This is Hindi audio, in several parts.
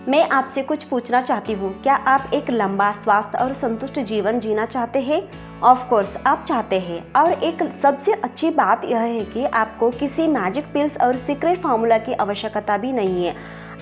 मैं आपसे कुछ पूछना चाहती हूँ, क्या आप एक लंबा, स्वस्थ और संतुष्ट जीवन जीना चाहते हैं? ऑफ कोर्स आप चाहते हैं। और एक सबसे अच्छी बात यह है कि आपको किसी मैजिक पिल्स और सीक्रेट फार्मूला की आवश्यकता भी नहीं है।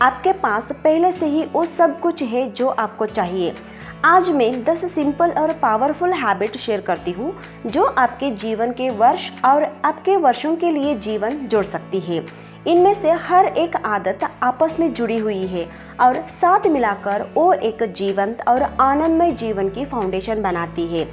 आपके पास पहले से ही वो सब कुछ है जो आपको चाहिए। आज मैं 10 सिंपल और पावरफुल हैबिट शेयर करती हूँ जो आपके जीवन के वर्ष और आपके वर्षों के लिए जीवन जोड़ सकती है। इनमें से हर एक आदत आपस में जुड़ी हुई है और साथ मिलाकर वो एक जीवंत और आनंदमय जीवन की फाउंडेशन बनाती है।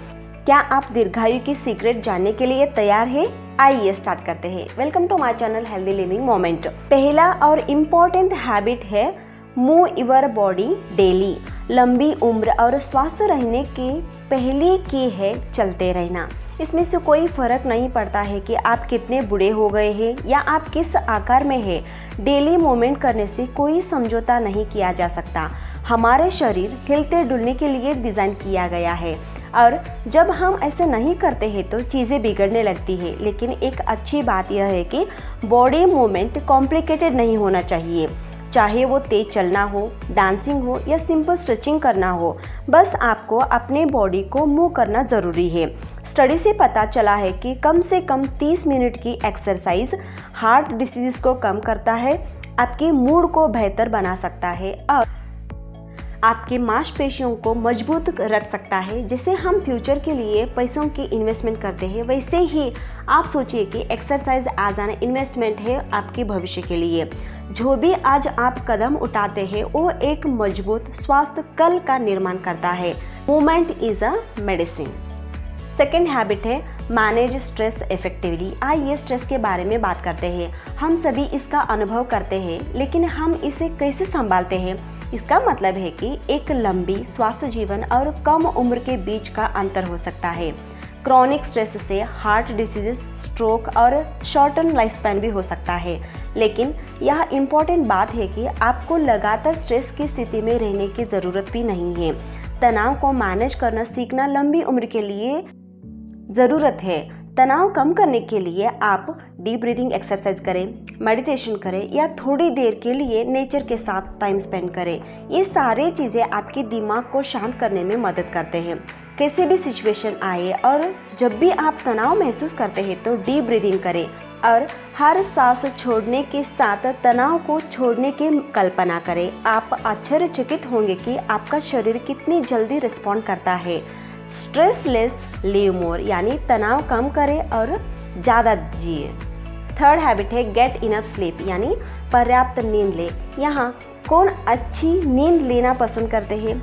क्या आप दीर्घायु की सीक्रेट जानने के लिए तैयार हैं? आइए स्टार्ट करते हैं। Welcome to my channel healthy living moment. पहला और इम्पोर्टेंट हैबिट है मूव योर बॉडी डेली। लंबी उम्र और स्वस्थ रहने की पहली की है चलते रहना। इसमें से कोई फर्क नहीं पड़ता है कि आप कितने बूढ़े हो गए हैं या आप किस आकार में हैं। डेली मूवमेंट करने से कोई समझौता नहीं किया जा सकता। हमारे शरीर हिलते डुलने के लिए डिज़ाइन किया गया है और जब हम ऐसे नहीं करते हैं तो चीज़ें बिगड़ने लगती है। लेकिन एक अच्छी बात यह है कि बॉडी मूवमेंट कॉम्प्लिकेटेड नहीं होना चाहिए। चाहे वो तेज चलना हो, डांसिंग हो या सिंपल स्ट्रेचिंग करना हो, बस आपको अपने बॉडी को मूव करना ज़रूरी है। स्टडी से पता चला है कि कम से कम 30 मिनट की एक्सरसाइज हार्ट डिसीज को कम करता है, आपके मूड को बेहतर बना सकता है और आपके मांसपेशियों को मजबूत रख सकता है। जैसे हम फ्यूचर के लिए पैसों की इन्वेस्टमेंट करते हैं, वैसे ही आप सोचिए कि एक्सरसाइज एज एन इन्वेस्टमेंट है आपके भविष्य के लिए। जो भी आज आप कदम उठाते हैं वो एक मजबूत स्वास्थ्य कल का निर्माण करता है। Movement is a medicine. Second habit है मैनेज स्ट्रेस इफेक्टिवली। आइए स्ट्रेस के बारे में बात करते हैं। हम सभी इसका अनुभव करते हैं, लेकिन हम इसे कैसे संभालते हैं? इसका मतलब है कि एक लंबी स्वास्थ्य जीवन और कम उम्र के बीच का अंतर हो सकता है। क्रॉनिक स्ट्रेस से हार्ट डिसीजेस, स्ट्रोक और शॉर्टन लाइफ स्पैन भी हो सकता है। लेकिन यह इम्पॉर्टेंट बात है कि आपको लगातार स्ट्रेस की स्थिति में रहने की ज़रूरत भी नहीं है। तनाव को मैनेज करना सीखना लंबी उम्र के लिए ज़रूरत है। तनाव कम करने के लिए आप डीप ब्रीदिंग एक्सरसाइज करें, मेडिटेशन करें या थोड़ी देर के लिए नेचर के साथ टाइम स्पेंड करें। ये सारी चीज़ें आपके दिमाग को शांत करने में मदद करते हैं। कैसे भी सिचुएशन आए और जब भी आप तनाव महसूस करते हैं तो डीप ब्रीदिंग करें और हर सांस छोड़ने के साथ तनाव को छोड़ने की कल्पना करें। आप आश्चर्यचकित होंगे कि आपका शरीर कितनी जल्दी रिस्पॉन्ड करता है। स्ट्रेस लेस लिव मोर, यानी तनाव कम करें और ज़्यादा जिए। थर्ड हैबिट है गेट इनफ स्लीप, यानी पर्याप्त नींद ले। यहाँ कौन अच्छी नींद लेना पसंद करते हैं?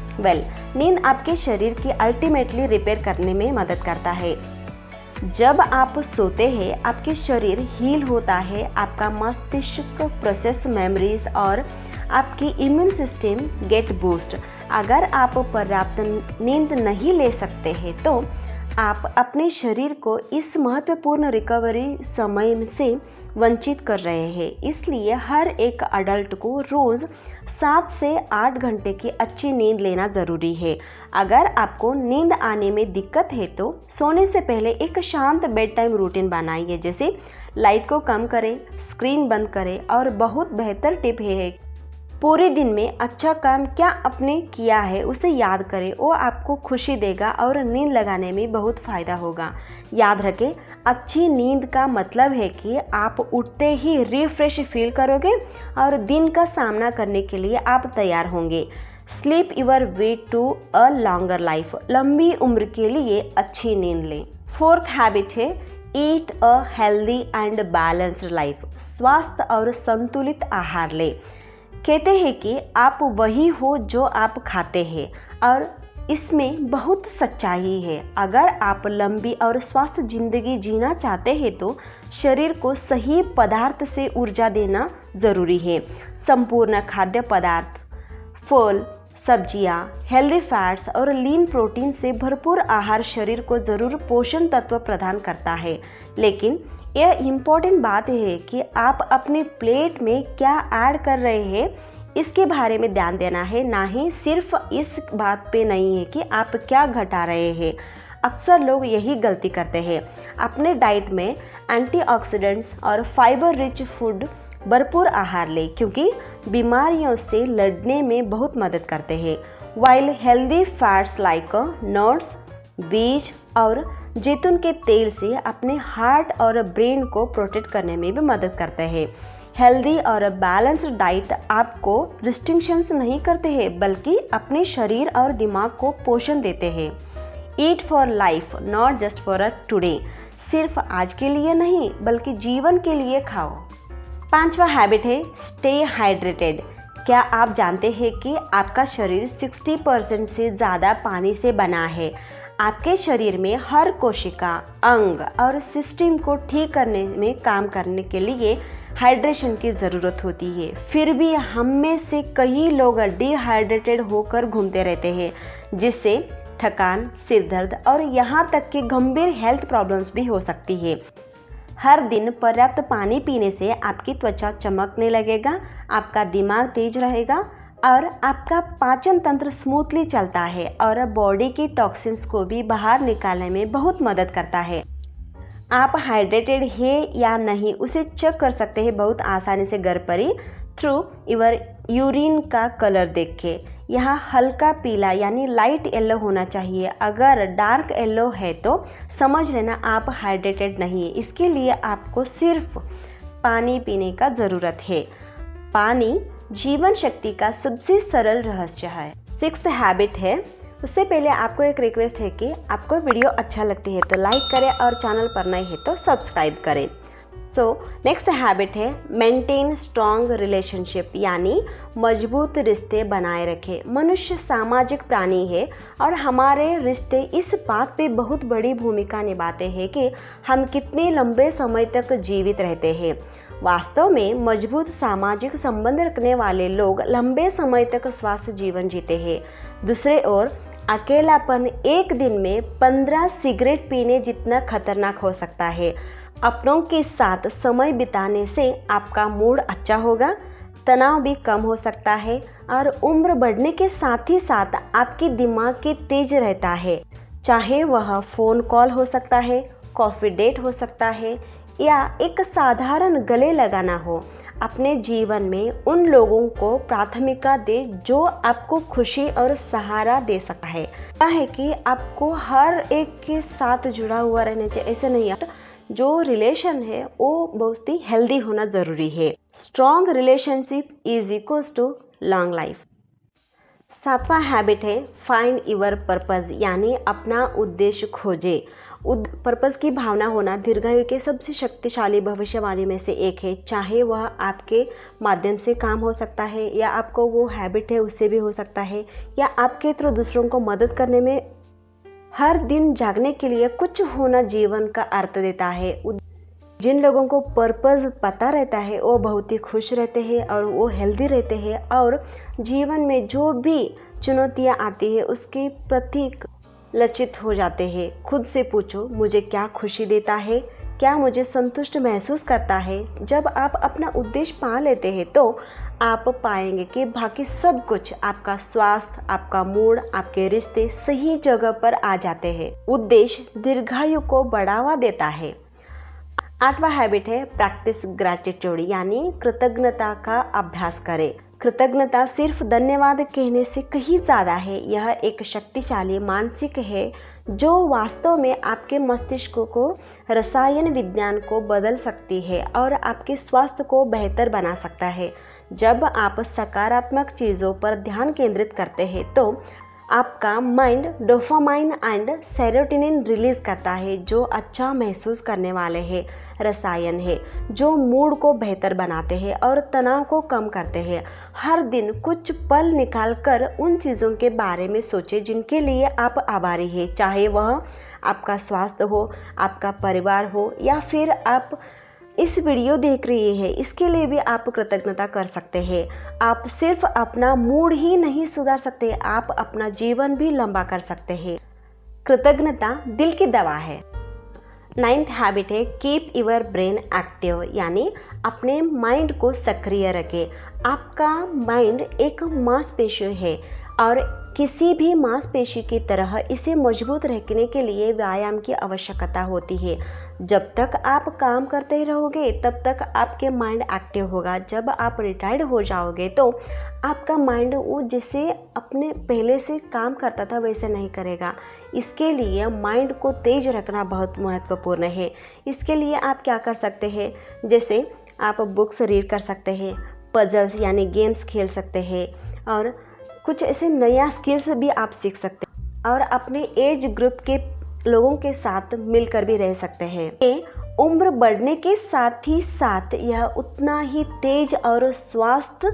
नींद आपके शरीर की अल्टीमेटली रिपेयर करने में मदद करता है। जब आप सोते हैं आपके शरीर हील होता है, आपका मस्तिष्क प्रोसेस मेमोरीज और आपकी इम्यून सिस्टम गेट बूस्ट। अगर आप पर्याप्त नींद नहीं ले सकते हैं तो आप अपने शरीर को इस महत्वपूर्ण रिकवरी समय से वंचित कर रहे हैं। इसलिए हर एक अडल्ट को रोज़ 7 से 8 घंटे की अच्छी नींद लेना ज़रूरी है। अगर आपको नींद आने में दिक्कत है तो सोने से पहले एक शांत बेड टाइम रूटीन बनाइए, जैसे लाइट को कम करें, स्क्रीन बंद करें और बहुत बेहतर टिप है पूरे दिन में अच्छा काम क्या आपने किया है उसे याद करें। वो आपको खुशी देगा और नींद लगाने में बहुत फ़ायदा होगा। याद रखें, अच्छी नींद का मतलब है कि आप उठते ही रिफ्रेश फील करोगे और दिन का सामना करने के लिए आप तैयार होंगे। Sleep your way to a longer life. लंबी उम्र के लिए अच्छी नींद लें। फोर्थ हैबिट है eat a healthy and balanced life. स्वास्थ्य और संतुलित आहार लें। कहते हैं कि आप वही हो जो आप खाते हैं और इसमें बहुत सच्चाई है। अगर आप लंबी और स्वस्थ जिंदगी जीना चाहते हैं तो शरीर को सही पदार्थ से ऊर्जा देना ज़रूरी है। संपूर्ण खाद्य पदार्थ, फल, सब्जियां, हेल्दी फैट्स और लीन प्रोटीन से भरपूर आहार शरीर को ज़रूर पोषण तत्व प्रदान करता है। लेकिन यह इम्पोर्टेंट बात है कि आप अपने प्लेट में क्या ऐड कर रहे हैं इसके बारे में ध्यान देना है, ना ही सिर्फ इस बात पे नहीं है कि आप क्या घटा रहे हैं। अक्सर लोग यही गलती करते हैं। अपने डाइट में एंटीऑक्सीडेंट्स और फाइबर रिच फूड भरपूर आहार लें क्योंकि बीमारियों से लड़ने में बहुत मदद करते हैं। While healthy fats like nuts, बीज और जैतून के तेल से अपने हार्ट और ब्रेन को प्रोटेक्ट करने में भी मदद करते हैं। हेल्दी और बैलेंस्ड डाइट आपको रिस्ट्रिक्शंस नहीं करते हैं बल्कि अपने शरीर और दिमाग को पोषण देते हैं। Eat for life not just for today, सिर्फ आज के लिए नहीं बल्कि जीवन के लिए खाओ। 5वां हैबिट है स्टे हाइड्रेटेड। क्या आप जानते हैं कि आपका शरीर 60% से ज़्यादा पानी से बना है। आपके शरीर में हर कोशिका, अंग और सिस्टम को ठीक करने में काम करने के लिए हाइड्रेशन की ज़रूरत होती है। फिर भी हम में से कई लोग डिहाइड्रेटेड होकर घूमते रहते हैं, जिससे थकान, सिर दर्द और यहाँ तक कि गंभीर हेल्थ प्रॉब्लम्स भी हो सकती है। हर दिन पर्याप्त पानी पीने से आपकी त्वचा चमकने लगेगा, आपका दिमाग तेज रहेगा और आपका पाचन तंत्र स्मूथली चलता है और बॉडी की टॉक्सिन्स को भी बाहर निकालने में बहुत मदद करता है। आप हाइड्रेटेड है या नहीं उसे चेक कर सकते हैं बहुत आसानी से घर पर ही थ्रू योर यूरिन का कलर देख के। यहाँ हल्का पीला यानी लाइट येलो होना चाहिए। अगर डार्क येलो है तो समझ लेना आप हाइड्रेटेड नहीं है। इसके लिए आपको सिर्फ पानी पीने का ज़रूरत है। पानी जीवन शक्ति का सबसे सरल रहस्य है। 6th हैबिट है, उससे पहले आपको एक रिक्वेस्ट है कि आपको वीडियो अच्छा लगती है तो लाइक करें और चैनल पर नए है तो सब्सक्राइब करें। नेक्स्ट हैबिट है मेंटेन स्ट्रॉन्ग रिलेशनशिप, यानी मजबूत रिश्ते बनाए रखें। मनुष्य सामाजिक प्राणी है और हमारे रिश्ते इस बात पे बहुत बड़ी भूमिका निभाते हैं कि हम कितने लंबे समय तक जीवित रहते हैं। वास्तव में मजबूत सामाजिक संबंध रखने वाले लोग लंबे समय तक स्वस्थ जीवन जीते हैं। दूसरे ओर अकेलापन एक दिन में 15 सिगरेट पीने जितना खतरनाक हो सकता है। अपनों के साथ समय बिताने से आपका मूड अच्छा होगा, तनाव भी कम हो सकता है और उम्र बढ़ने के साथ ही साथ आपके दिमाग के तेज रहता है। चाहे वह फ़ोन कॉल हो सकता है, कॉफ़ी डेट हो सकता है या एक साधारण गले लगाना हो। अपने जीवन में उन लोगों को प्राथमिकता दे जो आपको खुशी और सहारा दे सकता है। क्या है कि आपको हर एक के साथ जुड़ा हुआ रहना चाहिए, ऐसे नहीं। जो रिलेशन है वो बहुत ही हेल्दी होना ज़रूरी है। Strong relationship is equals to long life. 7वां हैबिट है फाइंड योर पर्पज़, यानी अपना उद्देश्य खोजे। पर्पज़ की भावना होना दीर्घायु के सबसे शक्तिशाली भविष्यवाणी में से एक है। चाहे वह आपके माध्यम से काम हो सकता है या आपको वो हैबिट है उससे भी हो सकता है, या आपके थ्रू दूसरों को मदद करने में। हर दिन जागने के लिए कुछ होना जीवन का अर्थ देता है। जिन लोगों को पर्पज़ पता रहता है वो बहुत ही खुश रहते हैं और वो हेल्दी रहते हैं और जीवन में जो भी चुनौतियाँ आती है उसके प्रति लक्षित हो जाते हैं। खुद से पूछो, मुझे क्या खुशी देता है, क्या मुझे संतुष्ट महसूस करता है। जब आप अपना उद्देश्य पा लेते हैं तो आप पाएंगे कि बाकी सब कुछ, आपका स्वास्थ्य, आपका मूड, आपके रिश्ते सही जगह पर आ जाते हैं। उद्देश्य दीर्घायु को बढ़ावा देता है। 8वां हैबिट है प्रैक्टिस ग्रैटिट्यूड, यानी कृतज्ञता का अभ्यास करें। कृतज्ञता सिर्फ धन्यवाद कहने से कहीं ज़्यादा है। यह एक शक्तिशाली मानसिक है जो वास्तव में आपके मस्तिष्क को, रसायन विज्ञान को बदल सकती है और आपके स्वास्थ्य को बेहतर बना सकता है। जब आप सकारात्मक चीज़ों पर ध्यान केंद्रित करते हैं तो आपका mind dopamine and serotonin release करता है, जो अच्छा महसूस करने वाले हैं रसायन है जो मूड को बेहतर बनाते हैं और तनाव को कम करते हैं। हर दिन कुछ पल निकालकर उन चीज़ों के बारे में सोचें जिनके लिए आप आभारी हैं, चाहे वह आपका स्वास्थ्य हो, आपका परिवार हो या फिर आप इस वीडियो देख रही है, इसके लिए भी आप कृतज्ञता कर सकते हैं। आप सिर्फ अपना मूड ही नहीं सुधार सकते, आप अपना जीवन भी लंबा कर सकते हैं। कृतज्ञता दिल की दवा है। 9th हैबिट है कीप योर ब्रेन एक्टिव, यानी अपने माइंड को सक्रिय रखें। आपका माइंड एक मांसपेशी है और किसी भी मांसपेशी की तरह इसे मजबूत रखने के लिए व्यायाम की आवश्यकता होती है। जब तक आप काम करते ही रहोगे तब तक आपके माइंड एक्टिव होगा। जब आप रिटायर्ड हो जाओगे तो आपका माइंड वो जैसे अपने पहले से काम करता था वैसे नहीं करेगा। इसके लिए माइंड को तेज रखना बहुत महत्वपूर्ण है। इसके लिए आप क्या कर सकते हैं, जैसे आप बुक्स रीड कर सकते हैं, पजल्स यानी गेम्स खेल सकते हैं, और कुछ ऐसे नया स्किल्स भी आप सीख सकते हैं, और अपने एज ग्रुप के लोगों के साथ मिलकर भी रह सकते हैं। ये उम्र बढ़ने के साथ ही साथ यह उतना ही तेज और स्वस्थ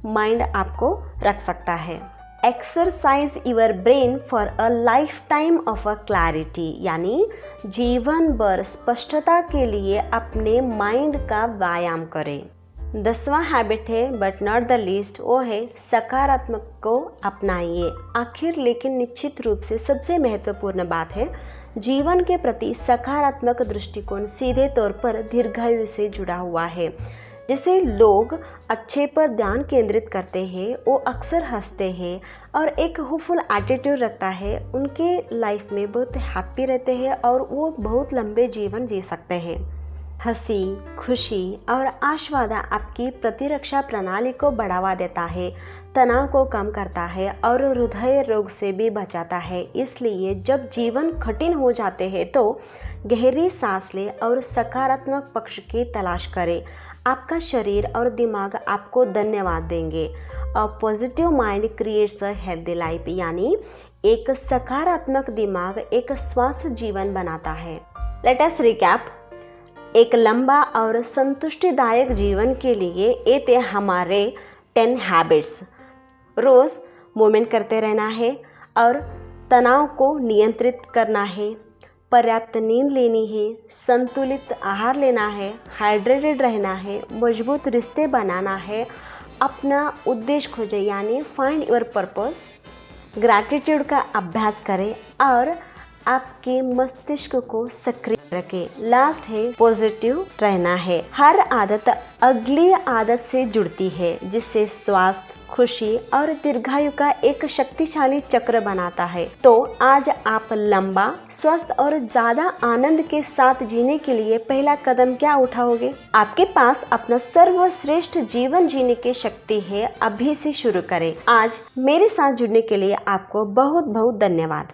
माइंड आपको रख सकता है। Exercise your brain for a life time of a clarity, यानी जीवन भर स्पष्टता के लिए अपने माइंड का व्यायाम करें। 10वां हैबिट है बट नॉट द लीस्ट, वो है सकारात्मक को अपनाइए। आखिर लेकिन निश्चित रूप से सबसे महत्वपूर्ण बात है, जीवन के प्रति सकारात्मक दृष्टिकोण सीधे तौर पर दीर्घायु से जुड़ा हुआ है। जैसे लोग अच्छे पर ध्यान केंद्रित करते हैं, वो अक्सर हंसते हैं और एक होपफुल एटीट्यूड रखता है, उनके लाइफ में बहुत हैप्पी रहते हैं और वो बहुत लंबे जीवन जी सकते हैं। हंसी, खुशी और आशावादा आपकी प्रतिरक्षा प्रणाली को बढ़ावा देता है, तनाव को कम करता है और हृदय रोग से भी बचाता है। इसलिए जब जीवन कठिन हो जाते हैं तो गहरी सांस लें और सकारात्मक पक्ष की तलाश करें। आपका शरीर और दिमाग आपको धन्यवाद देंगे। A positive mind creates a healthy life, यानी एक सकारात्मक दिमाग एक स्वस्थ जीवन बनाता है। Let us recap. एक लंबा और संतुष्टिदायक जीवन के लिए ये थे हमारे 10 हैबिट्स। रोज़ मूवमेंट करते रहना है और तनाव को नियंत्रित करना है, पर्याप्त नींद लेनी है, संतुलित आहार लेना है, हाइड्रेटेड रहना है, मजबूत रिश्ते बनाना है, अपना उद्देश्य खोजें यानी फाइंड योर पर्पस, ग्रैटिट्यूड का अभ्यास करें और आपके मस्तिष्क को सक्रिय रखें। लास्ट है पॉजिटिव रहना है। हर आदत अगली आदत से जुड़ती है, जिससे स्वास्थ्य, खुशी और दीर्घायु का एक शक्तिशाली चक्र बनाता है। तो आज आप लंबा, स्वस्थ और ज्यादा आनंद के साथ जीने के लिए पहला कदम क्या उठाओगे? आपके पास अपना सर्वश्रेष्ठ जीवन जीने की शक्ति है, अभी से शुरू करें। आज मेरे साथ जुड़ने के लिए आपको बहुत बहुत धन्यवाद।